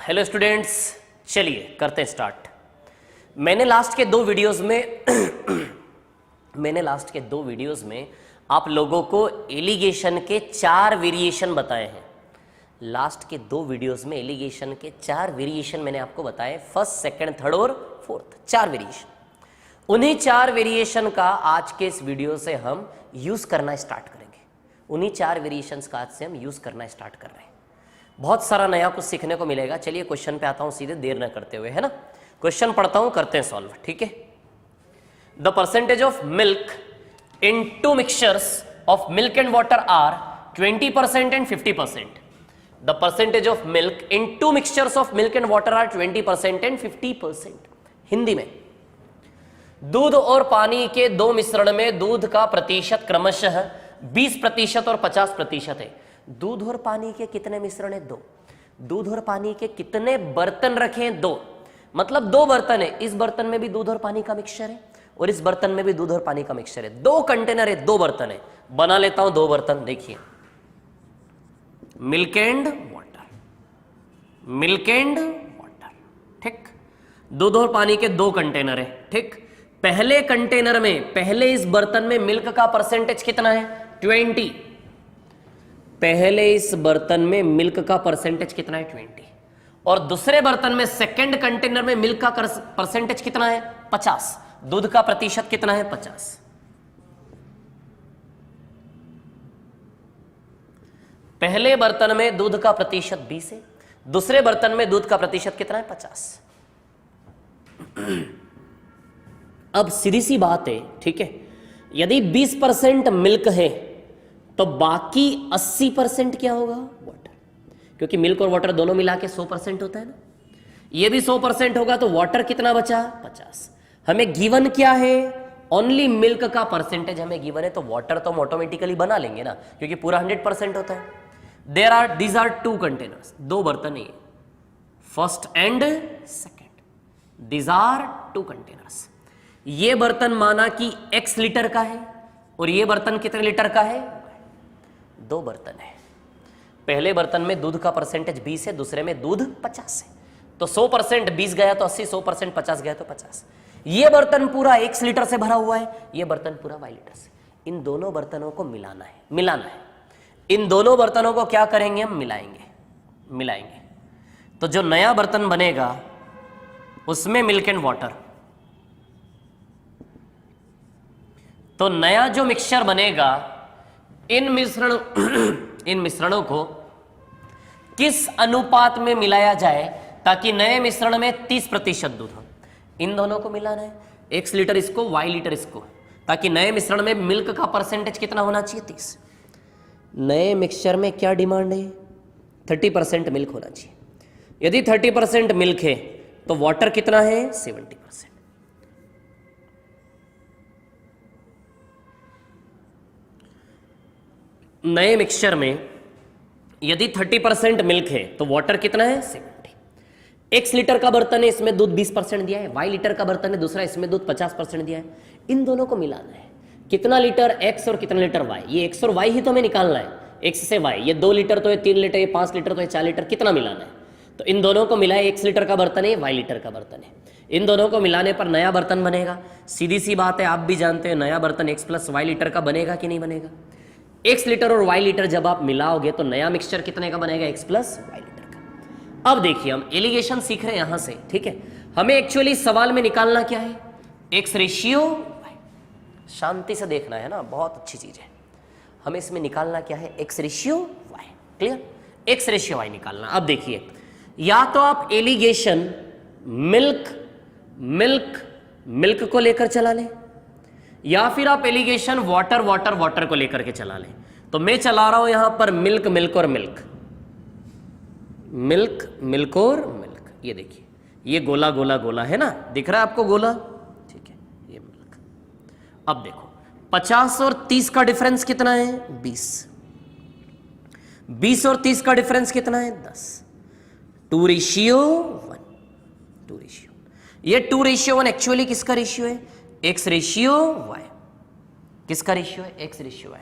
Hello students, चलिए करते हैं स्टार्ट। मैंने लास्ट के दो वीडियोस में आप लोगों को एलिगेशन के 4 वेरिएशन बताए हैं। लास्ट के 2 वीडियोस में एलिगेशन के 4 वेरिएशन मैंने आपको बताए, फर्स्ट, सेकंड, थर्ड और फोर्थ, 4 वेरिएशन। उन्हीं 4 वेरिएशन का आज के इस वीडियो से हम यूज करना स्टार्ट करेंगे। उन्हीं 4 वेरिएशंस का आज से हम यूज करना स्टार्ट कर रहे हैं। बहुत सारा नया कुछ सीखने को मिलेगा। चलिए क्वेश्चन पे आता हूं सीधे, देर न करते हुए, है ना। क्वेश्चन पढ़ता हूं, करते हैं सॉल्व, ठीक है। The percentage of milk in 2 mixtures of milk and water are 20% and 50%। The percentage of milk in 2 mixtures of milk and water are 20% and 50%। Hindi में, दूध और पानी के 2 मिश्रण में दूध का प्रतिशत क्रमशः 20% और 50% है। दूध और पानी के कितने मिश्रण है? 2। दूध और पानी के कितने बर्तन रखें? 2। मतलब 2 बर्तन है। इस बर्तन में भी दूध और पानी का मिक्सचर है और इस बर्तन में भी दूध और पानी का मिक्सचर है। 2 कंटेनर है, 2 बर्तन है। बना लेता हूं 2 बर्तन। देखिए, milk and water, milk and water, ठीक। दूध और पानी के 2 कंटेनर है, ठीक। पहले कंटेनर में, पहले इस बर्तन में मिल्क का परसेंटेज कितना है? 20। पहले इस बर्तन में मिल्क का परसेंटेज कितना है? 20। और दूसरे बर्तन में, सेकंड कंटेनर में मिल्क का परसेंटेज कितना है? 50। दूध का प्रतिशत कितना है? 50। पहले बर्तन में दूध का प्रतिशत 20 है, दूसरे बर्तन में दूध का प्रतिशत कितना है? 50। अब सीधी सी बात है, ठीक है। यदि 20% मिल्क है तो बाकी 80% क्या होगा? वाटर। क्योंकि मिल्क और वाटर दोनों मिला के 100% होता है ना। ये भी 100% होगा तो वाटर कितना बचा? 50। हमें गिवन क्या है? ओनली मिल्क का परसेंटेज हमें गिवन है, तो वाटर तो हम ऑटोमेटिकली बना लेंगे ना, क्योंकि पूरा 100% होता है। दीज आर 2 कंटेनर्स, 2 बर्तन है, first and second. These are 2 containers. ये बर्तन माना कि x लीटर का है और ये बर्तन कितने लीटर का है? 2 बर्तन है। पहले बर्तन में दूध का परसेंटेज 20 है, दूसरे में दूध 50 है। तो 100% 20 गया तो 80, 100% 50 गया तो 50। ये बर्तन पूरा x लीटर से भरा हुआ है, ये बर्तन पूरा y लीटर से। इन दोनों बर्तनों को मिलाना है। इन दोनों बर्तनों को क्या करेंगे? हम मिलाएंगे। तो जो नया बर्तन बनेगा उसमें मिल्क एंड वाटर, तो नया जो मिक्सचर बनेगा, इन मिश्रणों को किस अनुपात में मिलाया जाए ताकि नए मिश्रण में 30% दूध हो? इन दोनों को मिलाना है, x लीटर इसको, y लीटर इसको, ताकि नए मिश्रण में मिल्क का परसेंटेज कितना होना चाहिए? 30। नए मिक्सचर में क्या डिमांड है? 30% मिल्क होना चाहिए। यदि 30% मिल्क है तो वाटर कितना है? 70%। नए मिक्सचर में यदि 30% मिल्क है तो वाटर कितना है? 70। x लीटर का बर्तन है, इसमें दूध 20% दिया है। y लीटर का बर्तन है दूसरा, इसमें दूध 50% दिया है। इन दोनों को मिलाना है। कितना लीटर x और कितना लीटर y? ये x और y ही तो हमें निकालना है, x से y। ये 2 लीटर तो है, 3 लीटर, ये 5 लीटर तो है, 4 लीटर। कितना मिलाना है? तो इन दोनों को मिलाए, x लीटर का बर्तन है, y लीटर का बर्तन है। इन दोनों को मिलाने पर नया बर्तन बनेगा। सीधी सी बात है, आप भी जानते हैं, नया बर्तन x + y लीटर का बनेगा कि नहीं बनेगा? x लीटर और y लीटर जब आप मिलाओगे तो नया मिक्सचर कितने का बनेगा? x + y लीटर का। अब देखिए, हम एलिगेशन सीख रहे हैं यहां से, ठीक है। हमें एक्चुअली सवाल में निकालना क्या है? x ratio y। शांति से देखना है ना, बहुत अच्छी चीज है। हमें इसमें निकालना क्या है? x ratio y। Clear? x ratio y निकालना। अब देखिए, या तो आप एलिगेशन मिल्क को लेकर चला लें, या फिर आप एलिगेशन वाटर को लेकर के चला लें। तो मैं चला रहा हूं यहां पर मिल्क और मिल्क। ये देखिए, ये गोला है ना, दिख रहा है आपको गोला? ठीक है, ये मिल्क। अब देखो, 50 और 30 का डिफरेंस कितना है? 20। 20 और 30 का डिफरेंस कितना है? 10। 2:1। ये 2:1 एक्चुअली किसका रेशियो है? x ratio y। किसका रेशियो है? x ratio y।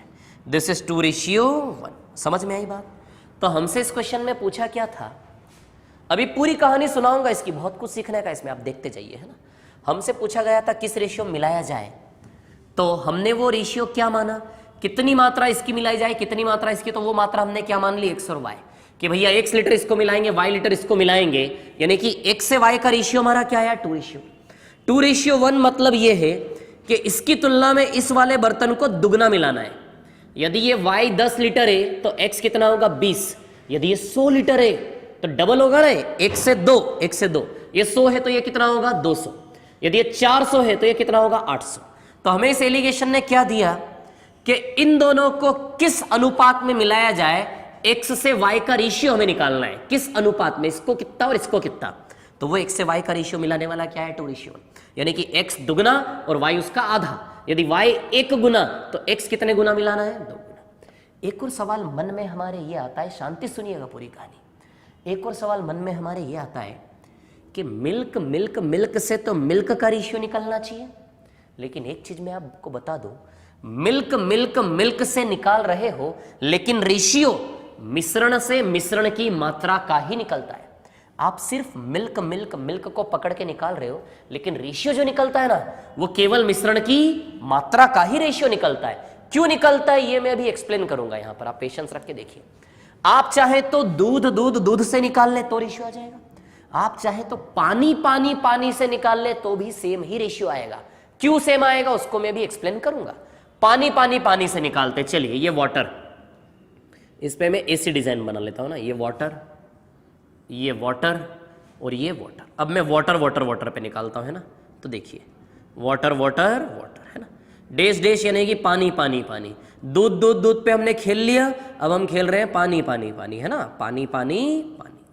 This is 2:1। समझ में आई बात? तो हमसे इस क्वेश्चन में पूछा क्या था? अभी पूरी कहानी सुनाऊंगा इसकी, बहुत कुछ सीखने का इसमें, आप देखते जाइए, है ना। हमसे पूछा गया था किस रेशियो मिलाया जाए, तो हमने वो रेशियो क्या माना, कितनी मात्रा इसकी मिलाई जाए, कितनी मात्रा इसकी, तो वो मात्रा हमने क्या मान ली, एक्स और वाई, कि भैया एक्स लीटर इसको मिलाएंगे, वाई लीटर इसको मिलाएंगे, यानी कि एक्स से वाई का रेशियो हमारा क्या आया, 2:1। मतलब ये है कि इसकी तुलना में इस वाले बर्तन को दुगना मिलाना है। यदि ये वाई 10 लीटर है तो एक्स कितना होगा, 20। यदि ये 100 लीटर है तो डबल होगा ना, 1 से 2, ये 100 है तो ये कितना होगा, 200। यदि ये 400 है तो ये कितना होगा, 800। तो हमें इस एलिगेशन ने क्या दिया कि इन दोनों को किस अनुपात में मिलाया जाए, एक्स से वाई का रेशियो हमें निकालना है, किस अनुपात में, इसको कितना और इसको कितना। तो वो एक्स से वाई का रेशियो मिलाने वाला क्या है, 2:1, यानी कि एक्स दुगना और वाई उसका आधा। यदि वाई 1 गुना तो एक्स कितने गुना मिलाना है, 2 गुना। एक और सवाल मन में हमारे ये आता है, शांति सुनिएगा पूरी कहानी। एक और सवाल मन में हमारे ये आता है कि मिल्क से तो मिल्क का रेशियो निकलना चाहिए, लेकिन एक चीज मैं आपको बता दूं, मिल्क से निकाल रहे हो, लेकिन रेशियो मिश्रण से मिश्रण की मात्रा का ही निकलता है। आप सिर्फ मिल्क को पकड़ के निकाल रहे हो, लेकिन रेशियो जो निकलता है ना, वो केवल मिश्रण की मात्रा का ही रेशियो निकलता है। क्यों निकलता है ये मैं अभी एक्सप्लेन करूंगा, यहां पर आप पेशेंस रख के देखिए। आप चाहे तो दूध से निकाल ले तो रेशियो आ जाएगा, आप चाहे तो पानी से निकाल ले तो भी सेम ही रेशियो आएगा। क्यों सेम आएगा उसको मैं भी एक्सप्लेन करूंगा। पानी से निकालते, चलिए ये वाटर, इस पे मैं ऐसी डिजाइन बना लेता हूं ना, ये वाटर और ये वाटर। अब मैं वाटर पे निकालता हूं, है ना, तो देखिए वाटर है ना, डैश यानी कि पानी। दूध पे हमने खेल लिया, अब हम खेल रहे हैं पानी, है ना, पानी।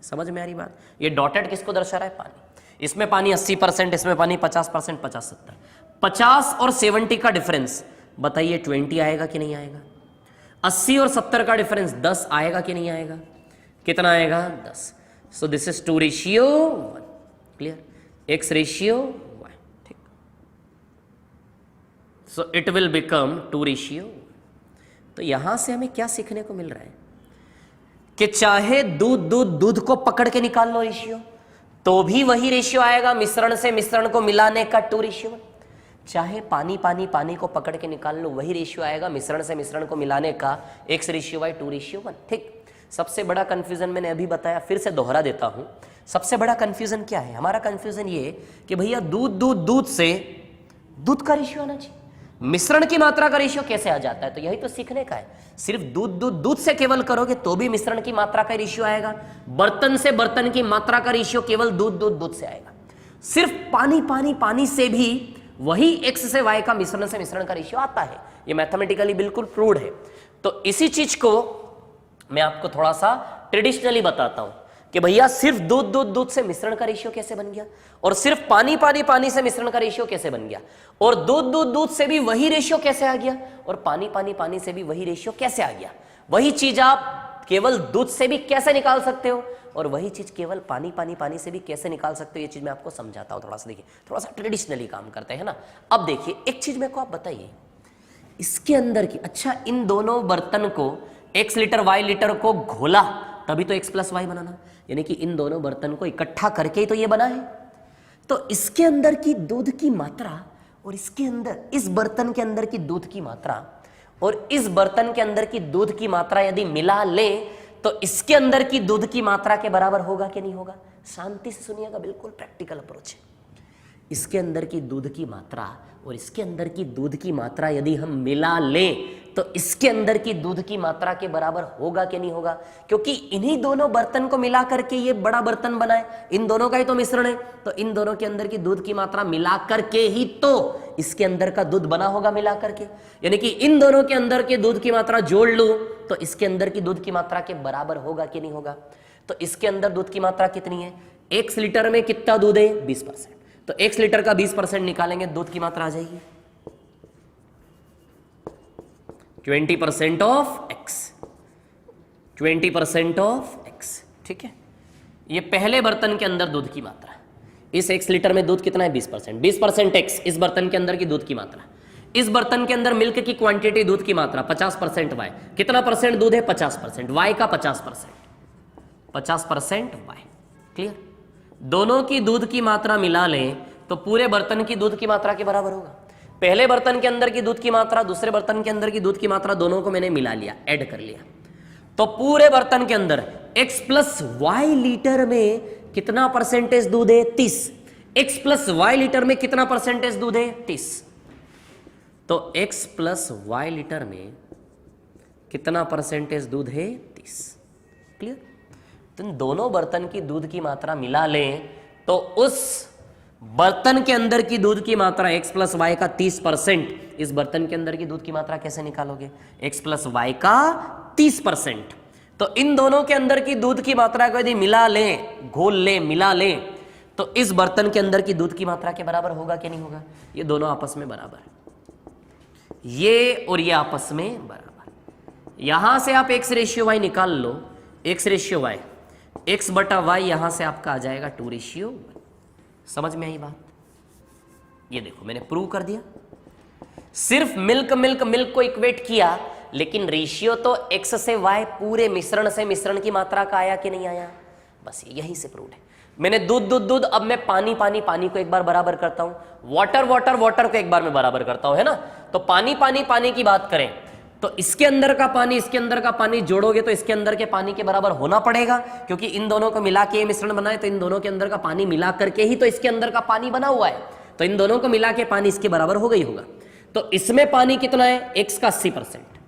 समझ में आ रही बात। ये डॉटेड किसको दर्शा रहा है, पानी। इसमें पानी 80%, इसमें पानी 50%, 50-70, 50 और 70 का डिफरेंस, बताइए 20 आएगा कि नहीं आएगा। 80 और 70 का डिफरेंस 10 आएगा कि नहीं आएगा, कितना आएगा, 10। So this is 2:1, clear, x ratio y, ठीक। So it will become 2:1। तो यहां से हमें क्या सीखने को मिल रहा है कि चाहे दूध को पकड़ के निकाल लो रेशियो, तो भी वही रेशियो आएगा, मिश्रण से मिश्रण को मिलाने का 2:1। चाहे पानी को पकड़ के निकाल लो, वही रेशियो आएगा, मिश्रण से मिश्रण को मिलाने का x रेशियो y 2:1, ठीक। सबसे बड़ा कंफ्यूजन मैंने अभी बताया, फिर से दोहरा देता हूं। सबसे बड़ा कंफ्यूजन क्या है हमारा, कंफ्यूजन ये कि भैया दूध से दूध का रेशियो आना चाहिए, मिश्रण की मात्रा का रेशियो कैसे आ जाता है। तो यही तो सीखने का है। सिर्फ दूध से केवल करोगे तो भी मिश्रण की मात्रा का रेशियो आएगा, बर्तन से बर्तन की मात्रा का रेशियो केवल दूध से आएगा। सिर्फ पानी से भी वही एक्स से वाई का मिश्रण से मिश्रण का रेशियो आता है। ये मैथमेटिकली बिल्कुल प्रूव्ड है। तो इसी चीज को मैं आपको थोड़ा सा ट्रेडिशनली बताता हूं कि भैया सिर्फ दूध से मिश्रण का रेशियो कैसे बन गया, और सिर्फ पानी से मिश्रण का रेशियो कैसे बन गया, और दूध से भी वही रेशियो कैसे आ गया, और पानी से भी वही रेशियो कैसे आ गया। वही चीज आप केवल दूध से भी कैसे निकाल सकते हो, और वही चीज केवल पानी से भी कैसे निकाल सकते हो। ये चीज मैं आपको समझाता हूं, थोड़ा सा देखिए, थोड़ा सा ट्रेडिशनली काम करते हैं ना। अब देखिए एक चीज मेरे को आप बताइए, इसके अंदर की, अच्छा इन दोनों बर्तन को x लीटर y लीटर को घोला तभी तो x + y बनाना, यानी कि इन दोनों बर्तन को इकट्ठा करके ही तो ये बना है। तो इसके अंदर की दूध की मात्रा और इसके अंदर, इस बर्तन के अंदर की दूध की मात्रा और इस बर्तन के अंदर की दूध की मात्रा यदि मिला ले तो इसके अंदर की दूध की मात्रा के बराबर होगा कि नहीं होगा। शांति से सुनिएगा, बिल्कुल प्रैक्टिकल अप्रोच है। इसके अंदर की दूध की मात्रा और इसके अंदर की दूध की मात्रा यदि हम मिला लें तो इसके अंदर की दूध की मात्रा के बराबर होगा कि नहीं होगा, क्योंकि इन्हीं दोनों बर्तन को मिला करके ये बड़ा बर्तन बना है, इन दोनों का ही तो मिश्रण है। तो इन दोनों के अंदर की दूध की मात्रा मिला करके ही तो इसके अंदर का दूध बना होगा, मिला करके। यानी कि इन दोनों के अंदर के दूध की मात्रा जोड़ लूं तो इसके अंदर की दूध की मात्रा के बराबर होगा कि नहीं होगा। तो इसके अंदर दूध की मात्रा कितनी है, 1 लीटर में कितना दूध है, 20%। तो 1 लीटर का 20% निकालेंगे, दूध की मात्रा आ जाएगी 20% ऑफ x, 20% ऑफ x, ठीक है। ये पहले बर्तन के अंदर दूध की मात्रा, इस 1 लीटर में दूध कितना है, 20%, 20% x, इस बर्तन के अंदर की दूध की मात्रा। इस बर्तन के अंदर मिल्क की क्वांटिटी, दूध की मात्रा 50% y, कितना परसेंट दूध है, 50%, y का 50%, 50% y, क्लियर? दोनों की दूध की मात्रा मिला लें तो पूरे बर्तन की दूध की मात्रा के बराबर होगा। पहले बर्तन के अंदर की दूध की मात्रा, दूसरे बर्तन के अंदर की दूध की मात्रा, दोनों को मैंने मिला लिया, ऐड कर लिया, तो पूरे बर्तन के अंदर x प्लस वाई लीटर में कितना परसेंटेज दूध है? 30। x प्लस वाई लीटर में कितना परसेंटेज दूध है? 30। तो x प्लस वाई लीटर में कितना परसेंटेज दूध है? 30। क्लियर? तो इन दोनों बर्तन की दूध की मात्रा मिला लें तो उस बर्तन के अंदर की दूध की मात्रा x प्लस वाई का 30%, इस बर्तन के अंदर की दूध की मात्रा कैसे निकालोगे? x प्लस वाई का 30%। तो इन दोनों के अंदर की दूध की मात्रा को यदि मिला लें, घोल लें, मिला लें, तो इस बर्तन के अंदर की दूध की मात्रा के बराबर होगा कि नहीं होगा? ये दोनों आपस में बराबर है, ये और ये आपस में बराबर। यहां से आप x रेशियो वाई निकाल लो, x रेशियो वाई, x बटा वाई यहां से आपका आ जाएगा 2:1। समझ में आई बात? ये देखो मैंने प्रूव कर दिया। सिर्फ मिल्क मिल्क मिल्क को इक्वेट किया, लेकिन रेशियो तो x से y पूरे मिश्रण से मिश्रण की मात्रा का आया कि नहीं आया? बस यही से प्रूव है। मैंने दूध दूध दूध, अब मैं पानी पानी पानी को एक बार बराबर करता हूं, वाटर वाटर वाटर को एक बार मैं बराबर करता हूं, है ना? तो पानी पानी पानी की बात करें तो इसके अंदर का पानी इसके अंदर का पानी जोड़ोगे तो इसके अंदर के पानी के बराबर होना पड़ेगा, क्योंकि इन दोनों को मिला के ये मिश्रण बना है, तो इन दोनों के अंदर का पानी मिला करके ही तो इसके अंदर का पानी बना हुआ है, तो इन दोनों को मिला के पानी इसके बराबर हो गई होगा। तो इसमें पानी कितना है? x का 80%,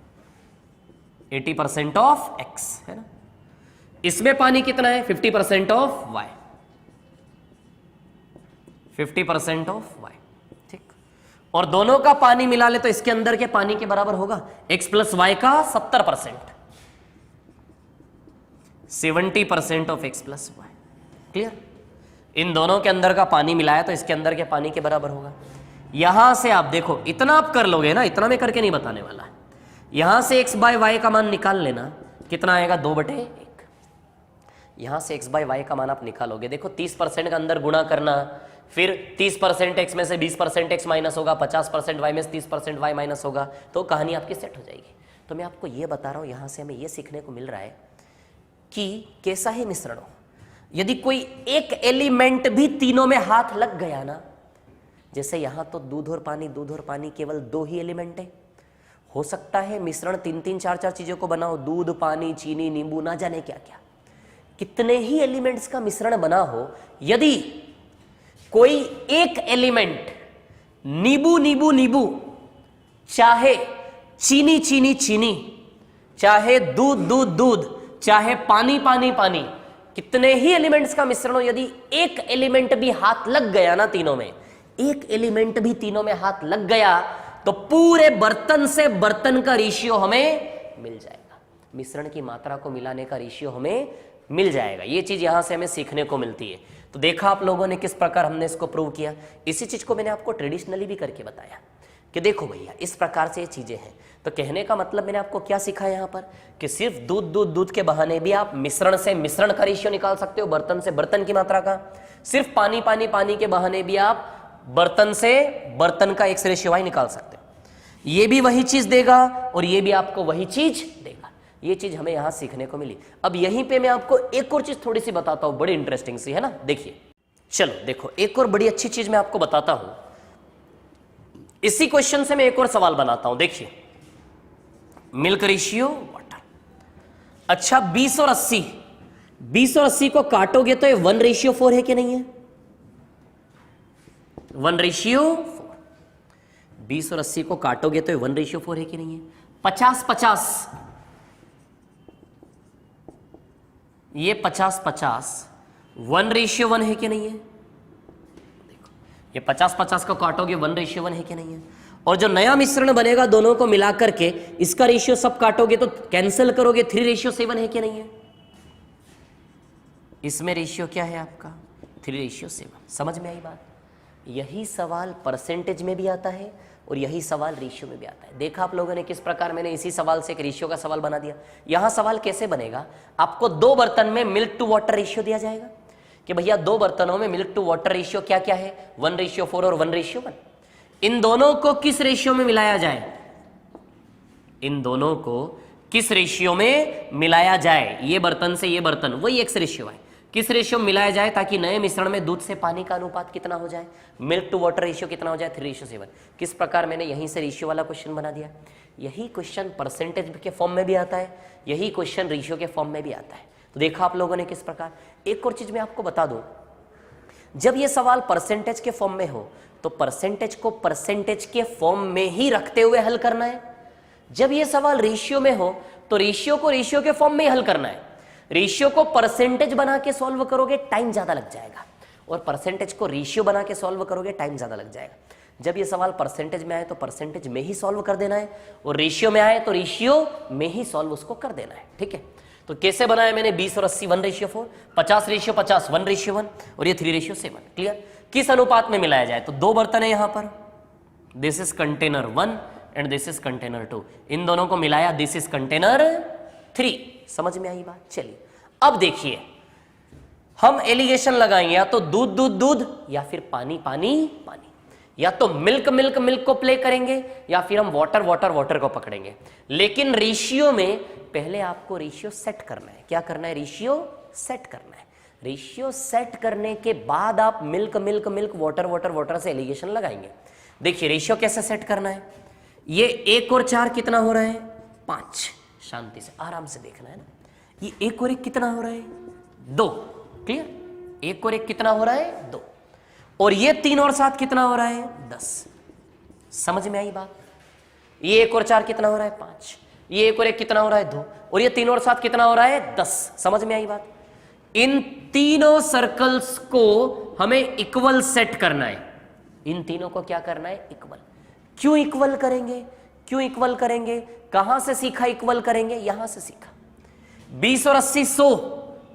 80% ऑफ x, है ना? इसमें पानी कितना है? 50% ऑफ y, 50% ऑफ y, ठीक? और दोनों का पानी मिला ले तो इसके अंदर के पानी के बराबर होगा x प्लस वाई का 70%, 70% of x plus Y. Clear? इन दोनों के अंदर का पानी मिलाया तो इसके अंदर के पानी के बराबर होगा। यहां से आप देखो, इतना आप कर लोगे ना, इतना मैं करके नहीं बताने वाला। यहां से x बाय वाई का मान निकाल लेना, कितना आएगा? 2/1। यहां से x बाय वाई का मान आप निकालोगे, देखो 30% का अंदर गुणा करना, फिर 30% x में से 20% x माइनस होगा, 50% y में से 30% y माइनस होगा, तो कहानी आपकी सेट हो जाएगी। तो मैं आपको ये बता रहा हूं, यहां से हमें ये सीखने को मिल रहा है कि कैसा ही मिश्रण हो, यदि कोई एक एलिमेंट भी तीनों में हाथ लग गया ना, जैसे यहां तो दूध और पानी केवल 2 ही एलिमेंट है, हो सकता है मिश्रण 3-3, 4-4 चीजों को बनाओ, दूध, पानी, चीनी, नींबू, ना जाने क्या क्या, कितने ही एलिमेंट्स का मिश्रण बना हो, यदि कोई एक एलिमेंट नींबू नींबू नींबू, चाहे चीनी चीनी चीनी, चाहे दूध दूध दूध, चाहे पानी पानी पानी, कितने ही एलिमेंट्स का मिश्रण हो, यदि एक एलिमेंट भी हाथ लग गया ना तीनों में, एक एलिमेंट भी तीनों में हाथ लग गया, तो पूरे बर्तन से बर्तन का रेशियो हमें मिल जाएगा, मिश्रण की मात्रा को मिलाने का रेशियो हमें मिल जाएगा। ये चीज यहां से हमें सीखने को मिलती है। तो देखा आप लोगों ने किस प्रकार हमने इसको प्रूव किया। इसी चीज को मैंने आपको ट्रेडिशनली भी करके बताया कि देखो भैया इस प्रकार से ये चीजें हैं। तो कहने का मतलब मैंने आपको क्या सिखाया यहाँ पर कि सिर्फ दूध दूध दूध के बहाने भी आप मिश्रण से मिश्रण का रेशियो निकाल सकते हो, बर्तन से बर्तन की मात्रा का। सिर्फ पानी पानी पानी के बहाने भी आप बर्तन से बर्तन का x रेशियो y निकाल सकते हो। ये भी वही चीज देगा और ये भी आपको वही चीज देगा। ये चीज हमें यहां सीखने को मिली। अब यहीं पे मैं आपको एक और चीज थोड़ी सी बताता हूं, बड़ी इंटरेस्टिंग सी है ना। देखिए, चलो देखो, एक और बड़ी अच्छी चीज मैं आपको बताता हूं। इसी क्वेश्चन से मैं एक और सवाल बनाता हूं। देखिए, मिल्क रेशियो वाटर। अच्छा, 20 और 80, 20 और 80 को काटोगे तो ये 1:4 है कि नहीं है? 1:4। 20 और 80 को काटोगे तो 1:4 है कि नहीं है? 50-50, ये 50-50 1:1 है कि नहीं है? देखो, ये 50-50 को काटोगे 1:1 है कि नहीं है? और जो नया मिश्रण बनेगा दोनों को मिला करके इसका रेशियो सब काटोगे तो कैंसिल करोगे 3:7 है कि नहीं है? इसमें रेशियो क्या है आपका? 3:7। समझ में आई बात? यही सवाल परसेंटेज में भी आता है और यही सवाल रेशियो में भी आता है। देखा आप लोगों ने किस प्रकार मैंने इसी सवाल से एक रेशियो का सवाल बना दिया। यहां सवाल कैसे बनेगा? आपको 2 बर्तन में मिल्क टू वाटर रेशियो दिया जाएगा कि भैया 2 बर्तनों में मिल्क टू वाटर रेशियो क्या क्या है? 1:4 और 1:1। इन दोनों को किस रेशियो में मिलाया जाए? इन दोनों को किस रेशियो में मिलाया जाए? ये बर्तन से ये बर्तन, वही x रेशियो है। किस रेशियो में मिलाया जाए ताकि नए मिश्रण में दूध से पानी का अनुपात कितना हो जाए, मिल्क टू वाटर रेशियो कितना हो जाए, 3:7। किस प्रकार मैंने यहीं से रेशियो वाला क्वेश्चन बना दिया। यही क्वेश्चन परसेंटेज के फॉर्म में भी आता है, यही क्वेश्चन रेशियो के फॉर्म में भी आता है। तो देखा आप लोगों ने किस प्रकार। एक और चीज मैं आपको बता दूं, जब ये सवाल परसेंटेज के फॉर्म में हो तो परसेंटेज को परसेंटेज के फॉर्म में ही रखते हुए हल करना है। जब ये सवाल रेशियो में हो तो रेशियो को रेशियो के फॉर्म में ही हल करना है। रेशियो को परसेंटेज बना के सॉल्व करोगे टाइम ज्यादा लग जाएगा, और परसेंटेज को रेशियो बना के सॉल्व करोगे टाइम ज्यादा लग जाएगा। जब ये सवाल परसेंटेज में आए तो परसेंटेज में ही सॉल्व कर देना है, और रेशियो में आए तो रेशियो में ही सॉल्व उसको कर देना है। ठीक है, तो कैसे बनाया मैंने 20 और 80 1:4, 50:50 1:1, और ये 3:7। क्लियर। किस अनुपात में मिलाया जाए, तो 2 बर्तन है यहां पर, this is container 1 and this is container 2, इन दोनों को मिलाया, दिस इज कंटेनर 3। समझ में आई बात। चलिए अब देखिए, हम एलिगेशन लगाएंगे या तो दूध दूध दूध या फिर पानी पानी पानी, या तो मिल्क मिल्क मिल्क को प्ले करेंगे या फिर हम वाटर वाटर वाटर को पकड़ेंगे। लेकिन रेशियो में पहले आपको रेशियो सेट करना है। क्या करना है, रेशियो सेट करना है। रेशियो सेट करने के बाद आप milk milk milk water water water से एलिगेशन लगाएंगे। देखिए रेशियो कैसे सेट करना है, ये 1 और 4 कितना हो रहा है, 5। शांति से आराम से देखना है ना। ये 1 और 1 कितना हो रहा है, 2। क्लियर। 1 और 1 कितना हो रहा है, 2। और ये 3 और 7 कितना हो रहा है, 10। समझ में आई बात। ये 1 और 4 कितना हो रहा है, 5। ये 1 और 1 कितना हो रहा है, 2। और ये 3 और 7 कितना हो रहा है, 10। समझ में आई बात। इन तीनों सर्कल्स को हमें इक्वल सेट करना है। इन तीनों को क्या करना है, इक्वल। क्यों इक्वल करेंगे, क्यों इक्वल करेंगे, कहां से सीखा इक्वल करेंगे, यहां से सीखा। 20 और 80 100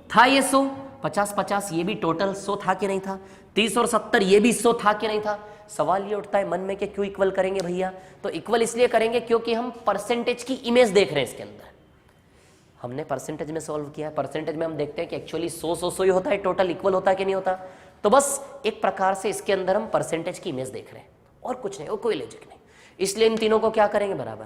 था, ये 100, 50 50 ये भी टोटल 100 था कि नहीं था, 30 और 70 ये भी 100 था कि नहीं था। सवाल ये उठता है मन में कि क्यों इक्वल करेंगे भैया, तो इक्वल इसलिए करेंगे क्योंकि हम परसेंटेज की इमेज देख रहे हैं इसके अंदर। हमने परसेंटेज में सॉल्व किया है, परसेंटेज में हम देखते हैं कि एक्चुअली 100 ही होता है, टोटल इक्वल होता है कि नहीं होता। तो बस एक प्रकार से इसके अंदर हम परसेंटेज की इमेज देख रहे हैं, और कुछ नहीं, और कोई लॉजिक नहीं। इसलिए इन तीनों को क्या करेंगे, बराबर।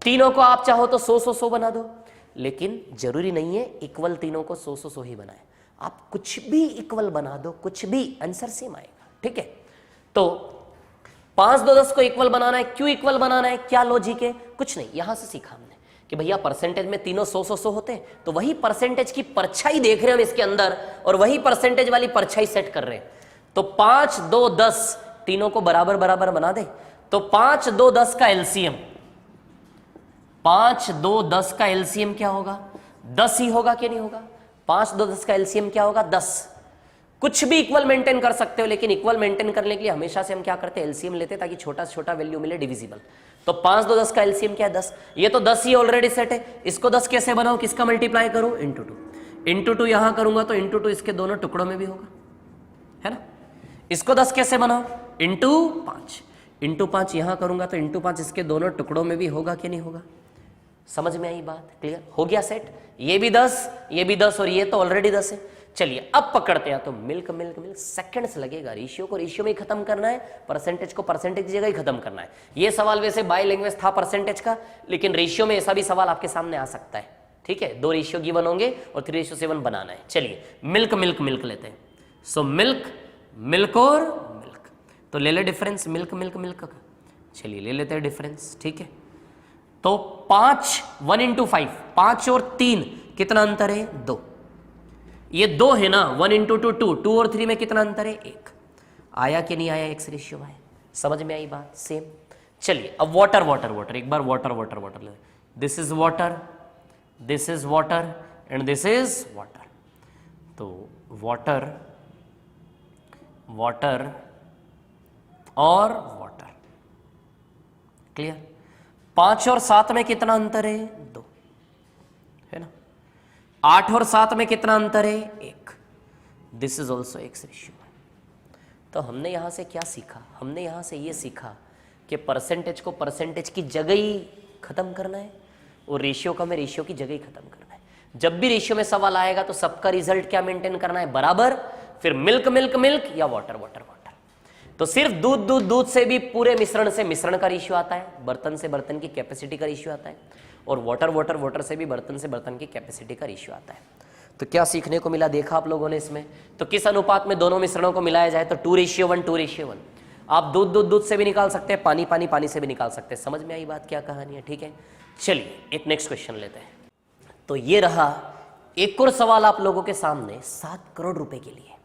तीनों को आप चाहो तो 100 बना दो, लेकिन जरूरी नहीं है इक्वल तीनों को 100 ही बनाए। आप कुछ भी इक्वल बना दो, कुछ भी, आंसर सेम आएगा। ठीक है, तो 5 2 10 को इक्वल बनाना है। क्यों इक्वल बनाना है, क्या लॉजिक है, कुछ नहीं, यहां से सीखा हमने कि भैया परसेंटेज में तीनों 100 होते हैं, तो वही परसेंटेज की परछाई देख रहे हैं हम इसके अंदर, और वही परसेंटेज वाली परछाई सेट कर रहे हैं। तो 5 2 10 तीनों को बराबर बराबर बना दे, तो 5 2 10 का एलसीएम, 5 2 10 का एलसीएम क्या होगा, 10 ही होगा कि नहीं होगा। 5 2 10 का एलसीएम क्या होगा, 10। कुछ भी इक्वल मेंटेन कर सकते हो, लेकिन इक्वल मेंटेन करने के लिए हमेशा से हम क्या करते हैं, एलसीएम लेते हैं, ताकि छोटा से छोटा वैल्यू मिले, डिविजिबल। तो 5 2 10 का एलसीएम क्या है, 10। ये तो 10 ही ऑलरेडी सेट है, इसको 10 कैसे बनाओ, किसका मल्टीप्लाई करो, इंटू 2। इंटू 2 यहां करूंगा तो इंटू 2 इसके दोनों टुकड़ों में भी होगा, है ना। इसको 10 कैसे बनाओ, इंटू 5। इंटू 5 यहां करूंगा तो इंटू 5 इसके दोनों टुकड़ों में भी होगा कि नहीं होगा। समझ में आई बात, क्लियर हो गया सेट। ये भी 10, ये भी 10, और ये तो ऑलरेडी 10 है। चलिए अब पकड़ते हैं। तो मिल्क मिल्क मिल्क सेकंड्स लगेगा, रेशियो को रेशियो में ही खत्म करना है, परसेंटेज को परसेंटेज की जगह ही खत्म करना है। ये सवाल वैसे बाय लैंग्वेज था परसेंटेज का, लेकिन रेशियो में ऐसा भी सवाल आपके सामने आ सकता है। ठीक है, 2 रेशियो गिवन होंगे और 3:7 बनाना है। चलिए मिल्क मिल्क मिल्क लेते हैं। सो मिल्क मिल्क और मिल्क, तो ले ले डिफरेंस मिल्क मिल्क मिल्क का। चलिए ले लेते हैं डिफरेंस। ठीक है, तो 5 1 × 5, 5 और 3 कितना अंतर है, 2। ये 2 है ना, 1 × 2 2, 2 और 3 में कितना अंतर है, 1। आया कि नहीं आया, एक्स रेशियो आया। समझ में आई बात, सेम। चलिए अब वाटर वाटर वाटर, एक बार वाटर वाटर वाटर ले। This is water, this is water and this is water. तो वाटर वाटर और वाटर, क्लियर। 5 और 7 में कितना अंतर है, 2, है ना। 8 और 7 में कितना अंतर है, 1। This is also x ratio. तो हमने यहां से क्या सीखा, हमने यहां से ये सीखा कि परसेंटेज को परसेंटेज की जगह ही खत्म करना है, और रेशियो को हमें रेशियो की जगह ही खत्म करना है। जब भी रेशियो में सवाल आएगा तो सबका रिजल्ट क्या मेंटेन करना है, बराबर। फिर मिल्क मिल्क मिल्क या वाटर वाटर वाटर। तो सिर्फ दूध दूध दूध से भी पूरे मिश्रण से मिश्रण का रेशियो आता है, बर्तन से बर्तन की कैपेसिटी का रेशियो आता है, और वाटर वाटर वाटर से भी बर्तन से बर्तन की कैपेसिटी का रेशियो आता है। तो क्या सीखने को मिला, देखा आप लोगों ने इसमें? तो किस अनुपात में दोनों मिश्रणों को मिलाया जाए? तो 2:1, 2:1। आप दूध से भी निकाल सकते हैं, पानी से भी निकाल सकते हैं। समझ में आई बात, क्या कहानी है? ठीक है, चलिए एक नेक्स्ट क्वेश्चन लेते हैं। तो ये रहा एक और सवाल आप लोगों के सामने 7 करोड़ रुपए के लिए।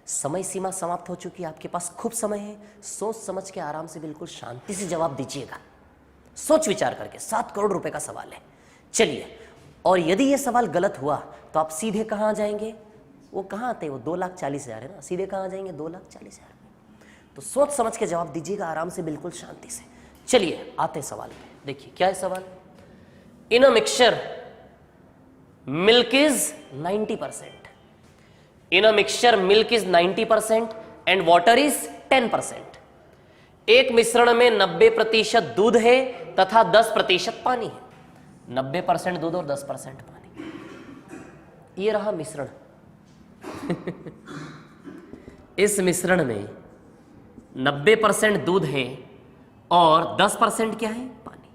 समय सीमा समाप्त हो चुकी है, आपके पास खूब समय है, सोच समझ के आराम से बिल्कुल शांति से जवाब दीजिएगा, सोच विचार करके। 7 करोड़ रुपए का सवाल है। चलिए, और यदि यह सवाल गलत हुआ तो आप सीधे कहां जाएंगे? वो कहां आते हैं, वो 2,40,000 है ना, सीधे कहां जाएंगे? 2,40,000। तो सोच समझ के जवाब दीजिएगा आराम से, बिल्कुल शांति से। चलिए आते सवाल पे। देखिए क्या है सवाल। In a mixture milk is 90%। In a mixture milk is 90% and water is 10%। एक मिश्रण में 90% दूध है तथा 10% पानी है। 90% दूध और 10% पानी। ये रहा मिश्रण। इस मिश्रण में 90% दूध है और 10% क्या है? पानी।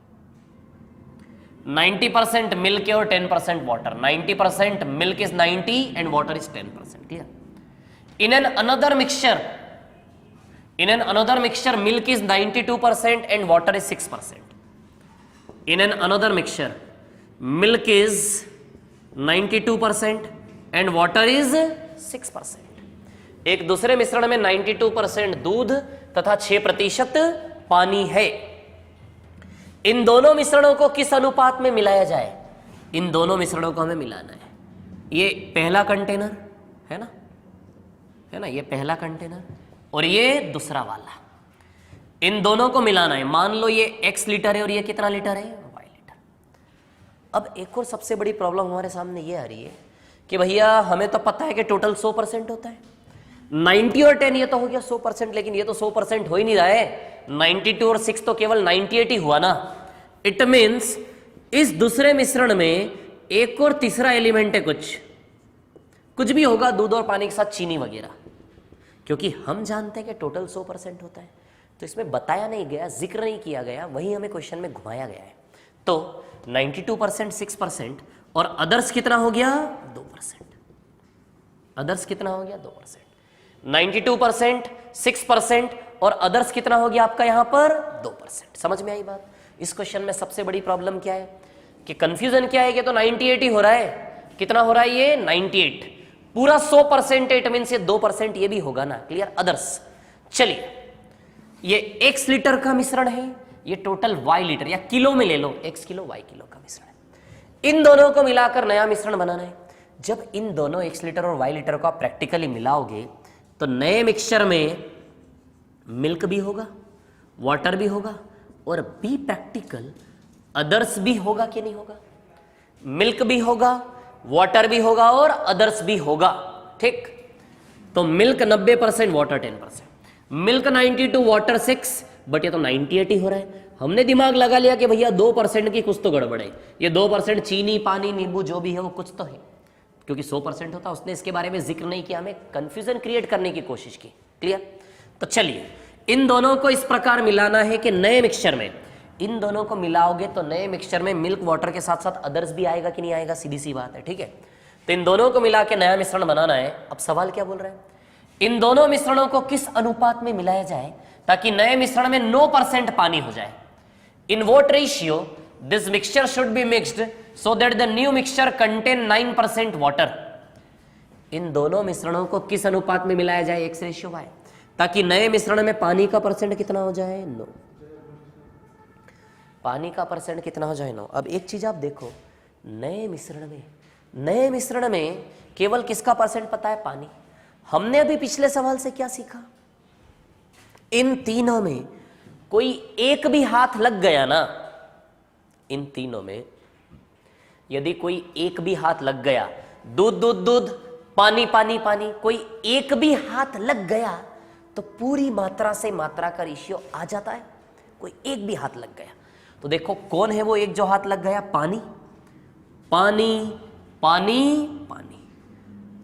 90% मिल्क है और 10% water. 90% milk is 90 and water is 10%। Clear? In an another mixture milk is 92% and water is 6%। In an another mixture, milk is 92% and water is 6%. एक दूसरे मिश्रण में 92% दूध तथा 6% पानी है। इन दोनों मिश्रणों को किस अनुपात में मिलाया जाए? इन दोनों मिश्रणों को हमें मिलाना है। ये पहला कंटेनर है ना, ये पहला कंटेनर और ये दूसरा वाला। इन दोनों को मिलाना है। मान लो ये x लीटर है और ये कितना लीटर है? y litre. अब एक और सबसे बड़ी प्रॉब्लम हमारे सामने ये आ रही है कि भैया हमें तो पता है कि टोटल 100% होता है। 90 और 10 ये तो हो गया 100%, लेकिन ये तो 100% हो ही नहीं रहा है। 92 और 6 तो केवल 98 ही हुआ ना। इट मीन्स इस दूसरे मिश्रण में एक और तीसरा एलिमेंट है, कुछ भी होगा दूध और पानी के साथ, चीनी वगैरह, क्योंकि हम जानते हैं कि टोटल 100% होता है। तो इसमें बताया नहीं गया, जिक्र नहीं किया गया, वही हमें क्वेश्चन में घुमाया गया है। तो 92%, 6% और अदर्स कितना हो गया? 2%। अदर्स कितना हो गया? 2%। 92%, 6% और अदर्स कितना हो गया आपका यहां पर? 2%। समझ में आई बात? इस क्वेश्चन में सबसे बड़ी प्रॉब्लम क्या है कि कंफ्यूजन क्या है कि तो 98 ही हो रहा है। कितना हो रहा है ये? 98। पूरा 100% इट मीन से 2% ये भी होगा ना। क्लियर? अदर्स। चलिए, ये x लीटर का मिश्रण है, ये टोटल y लीटर या किलो में ले लो, x किलो y किलो का मिश्रण है। इन दोनों को मिलाकर नया मिश्रण बनाना है। जब इन दोनों x लीटर और y लीटर को आप प्रैक्टिकली मिलाओगे तो नए मिक्सचर में मिल्क भी होगा, वाटर भी होगा और बी प्रैक्टिकल अदर्स भी होगा कि नहीं होगा? मिल्क भी होगा, वाटर भी होगा और अदर्स भी होगा। ठीक? तो milk 90%, water 10%। Milk 92, water 6, but ये तो 98 ही हो रहा है। हमने दिमाग लगा लिया कि भैया 2% की कुछ तो गड़बड़ है। ये 2% चीनी, पानी, नींबू जो भी है वो कुछ तो है, क्योंकि 100% होता। उसने इसके बारे में जिक्र नहीं किया, हमें कंफ्यूजन क्रिएट करने की कोशिश की। क्लियर? तो चलिए, इन दोनों को इस प्रकार मिलाना है कि नए मिक्सचर में, इन दोनों को मिलाओगे तो नए मिक्सचर में मिल्क, वाटर के साथ साथ अदर्स भी आएगा कि नहीं आएगा? सीधी सी बात है। ठीक है? तो इन दोनों को मिला के नया मिश्रण बनाना है। अब सवाल क्या बोल रहे हैं? इन दोनों मिश्रणों को किस अनुपात में मिलाया जाए ताकि नए मिश्रण में 9% पानी हो जाए? In what ratio this mixture should be mixed so that the new mixture contain 9% water. इन दोनों मिश्रणों को किस अनुपात में मिलाया जाए? x/y, ताकि नए मिश्रण में पानी का परसेंट कितना हो जाए? 9। पानी का परसेंट कितना हो जाए? 9। अब एक चीज आप देखो, नए मिश्रण में केवल किसका परसेंट पता है? पानी। हमने अभी पिछले सवाल से क्या सीखा? इन तीनों में कोई एक भी हाथ लग गया ना, इन तीनों में यदि कोई एक भी हाथ लग गया, दूध, पानी, कोई एक भी हाथ लग गया तो पूरी मात्रा से मात्रा का रेशियो आ जाता है। कोई एक भी हाथ लग गया तो देखो कौन है वो एक जो हाथ लग गया? पानी।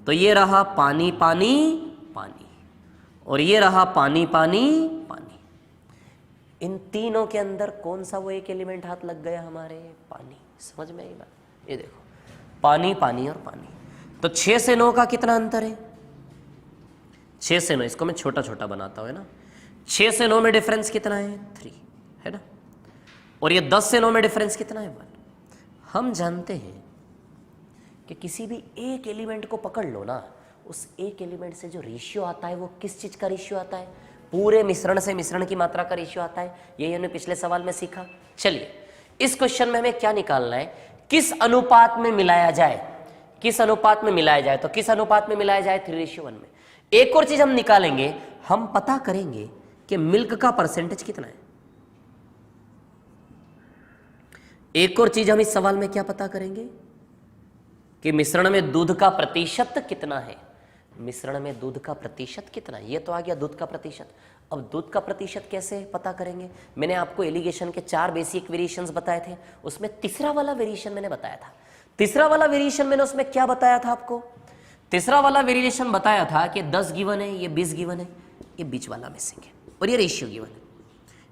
तो ये रहा पानी और ये रहा पानी। इन तीनों के अंदर कौन सा वो एक एलिमेंट हाथ लग गया? हमारे पानी। समझ में आई बात? ये देखो, पानी और पानी। तो 6 से 9 का कितना अंतर है? 6 से 9, इसको मैं छोटा छोटा बनाता हूं, है ना। 6 से 9 में डिफरेंस कितना है? 3, है ना। और ये 10 से 9 में डिफरेंस कितना है? 1। हम जानते हैं कि किसी भी एक एलिमेंट को पकड़ लो ना, उस एक एलिमेंट से जो रेशियो आता है वो किस चीज का रेशियो आता है? पूरे मिश्रण से मिश्रण की मात्रा का रेशियो आता है। यही हमने पिछले सवाल में सीखा। चलिए, इस क्वेश्चन में हमें क्या निकालना है? किस अनुपात में मिलाया जाए? किस अनुपात में मिलाया जाए? तो किस अनुपात में मिलाया जाए? 3:1 में। एक और चीज हम निकालेंगे, हम पता करेंगे कि मिल्क का परसेंटेज कितना है। एक और चीज हम इस सवाल में क्या पता करेंगे कि मिश्रण में दूध का प्रतिशत कितना है। मिश्रण में दूध का प्रतिशत कितना है? ये तो आ गया दूध का प्रतिशत। अब दूध का प्रतिशत कैसे पता करेंगे? मैंने आपको एलिगेशन के 4 बेसिक वेरिएशंस बताए थे, उसमें तीसरा वाला वेरिएशन मैंने बताया था। तीसरा वाला वेरिएशन मैंने उसमें क्या बताया था आपको? तीसरा वाला वेरिएशन बताया था कि 10 गिवन है, ये 20 गिवन है, ये बीच वाला मिसिंग है, और ये रेशियो गिवन है।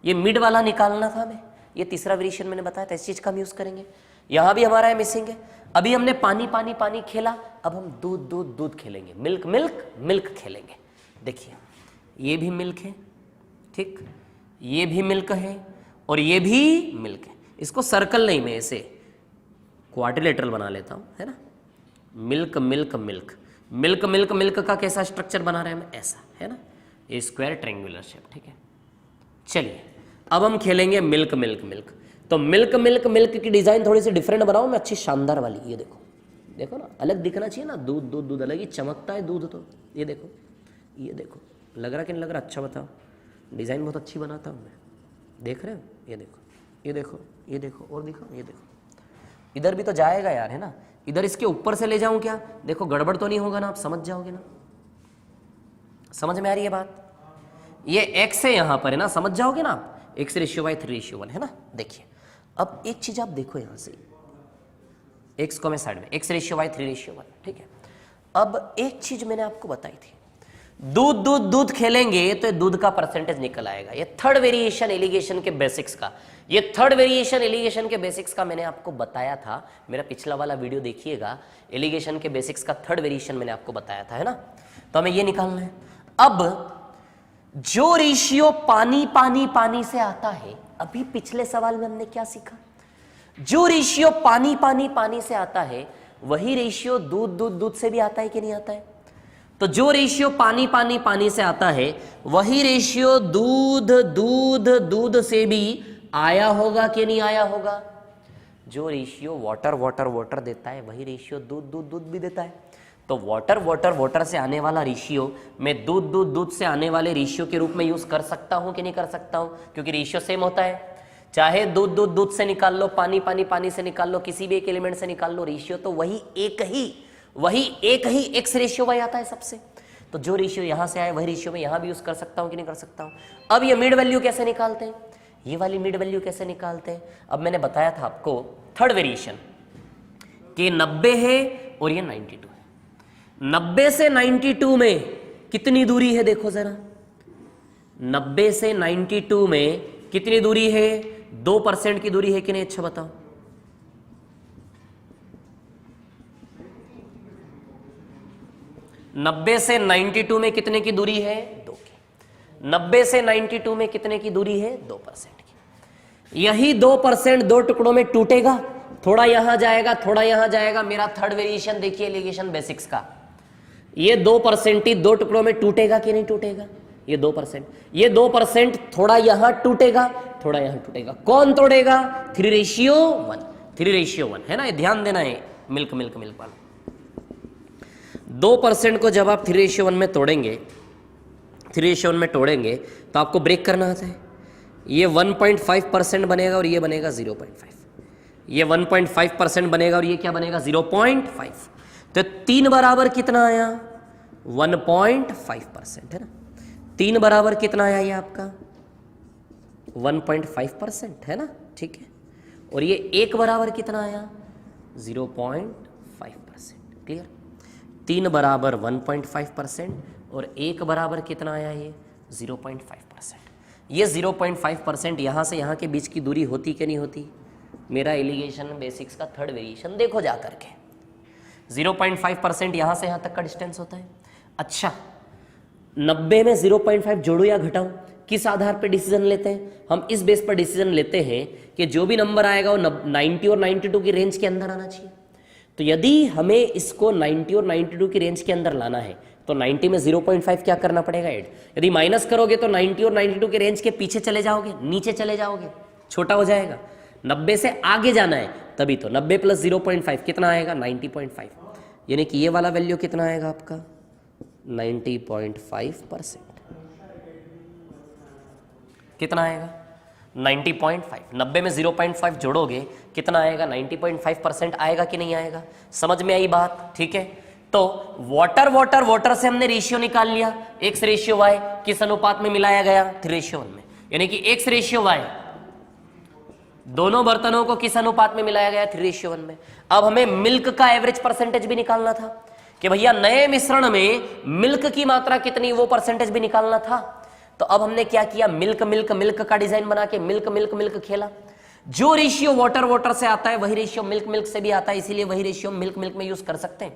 ये मिड वाला निकालना था हमें। ये तीसरा वेरिएशन मैंने बताया था, इस चीज का हम यूज करेंगे। यहां भी हमारा है मिसिंग है। अभी हमने पानी पानी पानी खेला, अब हम दूध दूध दूध खेलेंगे, मिल्क मिल्क मिल्क खेलेंगे। देखिए, ये भी मिल्क है, ठीक, ये भी मिल्क है, और ये भी मिल्क है। इसको सर्कल नहीं, मैं ऐसे क्वाड्रिलेटरल बना लेता हूं, है ना। Milk milk milk milk milk milk का कैसा स्ट्रक्चर बना रहे हैं हम? ऐसा, है ना, ये स्क्वायर ट्रायंगुलर शेप, ठीक है। चलिए, अब हम खेलेंगे मिल्क मिल्क मिल्क। तो मिल्क मिल्क मिल्क की डिजाइन थोड़ी सी डिफरेंट बनाऊं मैं, अच्छी शानदार वाली। ये देखो, देखो ना, अलग दिखना चाहिए ना। दूध दूध दूध अलग ही चमकता है दूध। तो ये देखो, ये देखो, लग रहा कि नहीं लग रहा? अच्छा बताओ। डिजाइन बहुत अच्छी बनाता हूँ मैं, देख रहे हो? ये देखो, ये देखो, ये देखो, और दिखाओ, ये देखो। इधर भी तो जाएगा यार, है ना। इधर इसके ऊपर से ले जाऊं क्या? देखो, गड़बड़ तो नहीं होगा ना? आप समझ जाओगे ना? समझ में आ रही है बात? ये x है यहां पर, है ना, समझ जाओगे ना आप? x/3:1, है ना। देखिए, अब एक चीज आप देखो यहां से, x को मैं साइड में, x/3:1, ठीक है। अब एक चीज मैंने आपको बताई थी, दूध दूध दूध खेलेंगे तो दूध का परसेंटेज निकल आएगा। ये थर्ड वेरिएशन एलिगेशन के बेसिक्स का, ये थर्ड वेरिएशन एलिगेशन के बेसिक्स का मैंने आपको बताया था। मेरा पिछला वाला वीडियो देखिएगा, एलिगेशन के बेसिक्स का थर्ड वेरिएशन मैंने आपको बताया था, है ना। तो हमें ये निकालना है। अब जो रेशियो पानी पानी पानी से आता है, अभी पिछले सवाल में हमने क्या सीखा? जो रेशियो पानी पानी पानी से आता है, वही रेशियो दूध दूध दूध से भी आता है कि नहीं आता है? तो जो रेशियो पानी पानी पानी से आता है, वही रेशियो दूध दूध दूध से भी आया होगा कि नहीं आया होगा? जो रेशियो वाटर वाटर वाटर देता है, वही रेशियो दूध दूध दूध भी देता है। तो वाटर वाटर वाटर से आने वाला रेशियो मैं दूध दूध दूध से आने वाले रेशियो के रूप में यूज कर सकता हूं कि नहीं कर सकता हूं? क्योंकि रेशियो सेम होता है। चाहे दूध दूध दूध से निकाल लो, पानी पानी पानी से निकाल लो, किसी भी एक एलिमेंट से निकाल लो, रेशियो तो वही एक ही x/y आता है सबसे। तो जो रेशियो यहां से आए, वही रेशियो में यहां भी यूज कर सकता हूं कि नहीं कर सकता हूं? अब ये मिड वैल्यू कैसे निकालते हैं? ये वाली मिड वैल्यू कैसे निकालते हैं? अब मैंने बताया था आपको थर्ड वेरिएशन कि 90 है और ये 92 है। 90 से 92 में कितनी दूरी है? देखो जरा, 90 से 92 में कितनी दूरी है? 2% की दूरी है कि नहीं? अच्छा बताओ। नब्बे से 92 में कितने की दूरी है? 2 की। 90 से 92 में कितने की दूरी है? 2% की। यही 2% दो टुकड़ों में टूटेगा, थोड़ा यहां जाएगा, थोड़ा यहां जाएगा। मेरा थर्ड वेरिएशन देखिए एलिगेशन बेसिक्स का, ये 2% ही दो टुकड़ों में टूटेगा कि नहीं टूटेगा? ये 2%, ये 2% थोड़ा यहां टूटेगा, थोड़ा यहां टूटेगा। कौन तोड़ेगा? 3:1, 3:1, है ना। ये ध्यान देना है मिल्क मिल्क मिल्क वाला। 2% को जब आप 3:1 में तोड़ेंगे, 3:1 में तोड़ेंगे तो आपको ब्रेक करना आता है। ये 1.5% बनेगा और ये बनेगा 0.5। ये 1.5% बनेगा और ये क्या बनेगा? 0.5। तो 3 बराबर कितना आया? 1.5%, है ना। 3 बराबर कितना आया ये आपका? 1.5%, है ना, ठीक है। और ये 1 बराबर कितना आया? 0.5%। क्लियर? 3 बराबर 1.5% और 1 बराबर कितना आया? ये 0.5%। ये 0.5% यहाँ से यहाँ के बीच की दूरी होती कि नहीं होती? मेरा एलिगेशन बेसिक्स का थर्ड वेरिएशन देखो जा करके। 0.5% यहां से यहां तक का डिस्टेंस होता है। अच्छा 90 में 0.5 जोड़ो या घटाओ, किस आधार पर डिसीजन लेते हैं हम? इस बेस पर डिसीजन लेते हैं कि जो भी नंबर आएगा वो 90 और 92 की रेंज के अंदर आना चाहिए। तो यदि हमें इसको 90 और 92 की रेंज के अंदर लाना है तो 90 में 0.5 क्या करना पड़ेगा? ऐड। यदि माइनस करोगे तो 90 और 92 के रेंज के पीछे चले जाओगे, नीचे चले जाओगे, छोटा हो जाएगा। 90 से आगे जाना है तभी तो 90 प्लस 0.5 कितना आएगा? 90.5। यानी कि ये वाला वैल्यू कितना आएगा आपका? 90.5%। कितना आएगा? 90.5। 90 में 0.5 जोड़ोगे कितना आएगा? 90.5% आएगा कि नहीं आएगा? समझ में आई बात? ठीक है। तो वाटर से हमने रेशियो निकाल लिया, x/y किस अनुपात में मिलाया गया? 3:1 में। यानी कि x/y दोनों बर्तनों को किस अनुपात में मिलाया गया? 3:1 में। अब हमें मिल्क का एवरेज परसेंटेज भी निकालना था कि भैया नए मिश्रण में मिल्क की मात्रा कितनी, वो परसेंटेज भी निकालना था। तो अब हमने क्या किया? मिल्क का डिजाइन बना के मिल्क खेला। जो रेशियो वाटर से आता है वही रेशियो मिल्क से भी आता है, इसीलिए वही रेशियो मिल्क में यूज कर सकते हैं।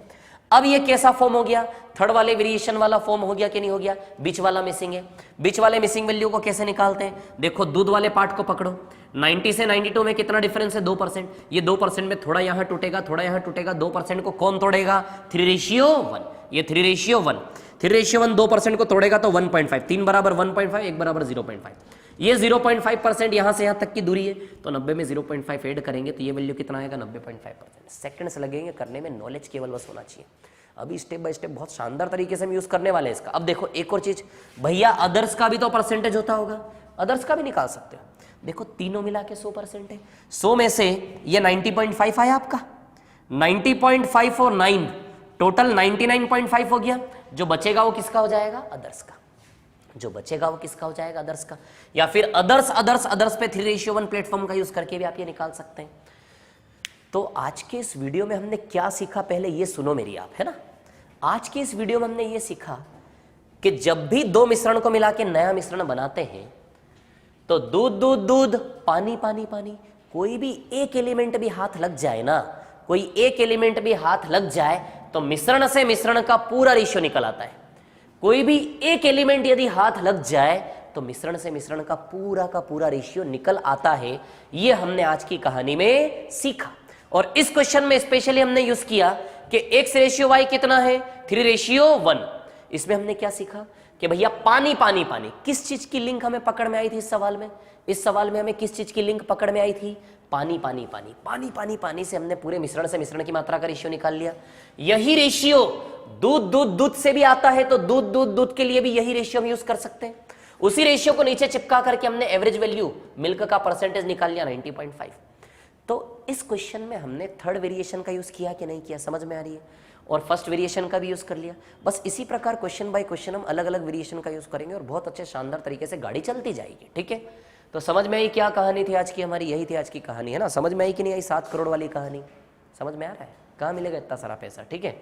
अब ये कैसा फॉर्म हो गया? थर्ड वाले वेरिएशन वाला फॉर्म हो गया कि नहीं हो गया? बीच वाला मिसिंग है। बीच वाले मिसिंग वैल्यू को कैसे निकालते हैं? देखो दूध वाले पार्ट को पकड़ो, 90 से 92 में कितना डिफरेंस है? 2%। ये 2% में थोड़ा यहां टूटेगा, थोड़ा यहां टूटेगा। 2% को कौन तोड़ेगा? 3:1। ये 3:1। 3:1 2% को तोड़ेगा तो 1.5। 3 बराबर 1.5, 1 बराबर 0.5। ये 0.5% यहां से यहां तक की दूरी है, तो 90 में 0.5 ऐड करेंगे तो ये वैल्यू कितना आएगा? 90.5%। सेकंड्स लगेंगे करने में, नॉलेज केवल बस होना चाहिए। अभी स्टेप बाय स्टेप बहुत शानदार तरीके से हम यूज करने वाले हैं इसका। अब देखो एक और चीज, भैया अदर्स का भी तो परसेंटेज होता होगा, अदर्स का भी निकाल सकते हो। देखो तीनों मिला के 100% है। 100 में से ये 90.5 आया आपका, 90.5 और 9 टोटल 99.5 हो गया। जो बचेगा वो किसका हो जाएगा? अदर्स का। जो बचेगा वो किसका हो जाएगा? अदर्स का। या फिर अदर्स पे 3:1 प्लेटफॉर्म का यूज करके भी आप ये निकाल सकते हैं। तो आज के इस वीडियो में हमने क्या सीखा, पहले ये सुनो मेरी आप, है ना। आज के इस वीडियो में हमने ये सीखा कि जब भी दो मिश्रण को मिला के नया मिश्रण बनाते हैं तो दूध, पानी, कोई भी एक एलिमेंट भी हाथ लग जाए ना, कोई एक एलिमेंट भी हाथ लग जाए तो मिश्रण से मिश्रण का पूरा रेशियो निकल आता है। कोई भी एक एलिमेंट यदि हाथ लग जाए तो मिश्रण से मिश्रण का पूरा रेशियो निकल आता है। ये हमने आज की कहानी में सीखा। और इस क्वेश्चन में स्पेशली हमने यूज किया कि x/y कितना है? 3:1। इसमें हमने क्या सीखा कि भैया पानी, किस चीज की लिंक हमें पकड़ में आई थी इस सवाल में? इस सवाल में हमें किस चीज की लिंक पकड़ में आई थी? पानी से हमने पूरे मिश्रण से मिश्रण की मात्रा का रेशियो निकाल लिया। यही रेशियो दूध से भी आता है, तो दूध के लिए भी यही रेशियो हम यूज कर सकते हैं। उसी रेशियो को नीचे चिपका करके हमने एवरेज वैल्यू मिल्क का परसेंटेज निकाल लिया 90.5। तो इस क्वेश्चन में हमने थर्ड वेरिएशन का यूज किया कि नहीं किया, समझ में आ रही है? और फर्स्ट वेरिएशन का भी यूज कर लिया। बस इसी प्रकार क्वेश्चन बाय क्वेश्चन हम अलग अलग वेरिएशन का यूज करेंगे और बहुत अच्छे शानदार तरीके से गाड़ी चलती जाएगी। ठीक है, तो समझ में आई क्या कहानी थी आज की हमारी? यही थी आज की कहानी, है ना। समझ में आई कि नहीं आई? 7 करोड़ वाली कहानी समझ में आ रहा है? कहाँ मिलेगा इतना सारा पैसा? ठीक है,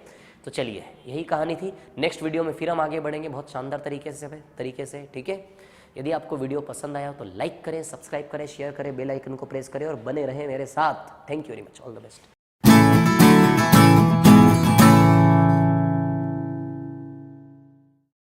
तो चलिए यही कहानी थी। नेक्स्ट वीडियो में फिर हम आगे बढ़ेंगे बहुत शानदार तरीके से। ठीक है, यदि आपको वीडियो पसंद आया तो लाइक करें, सब्सक्राइब करें, शेयर करें, बेल आइकन को प्रेस करें और बने रहें मेरे साथ। Thank you very much, all the best.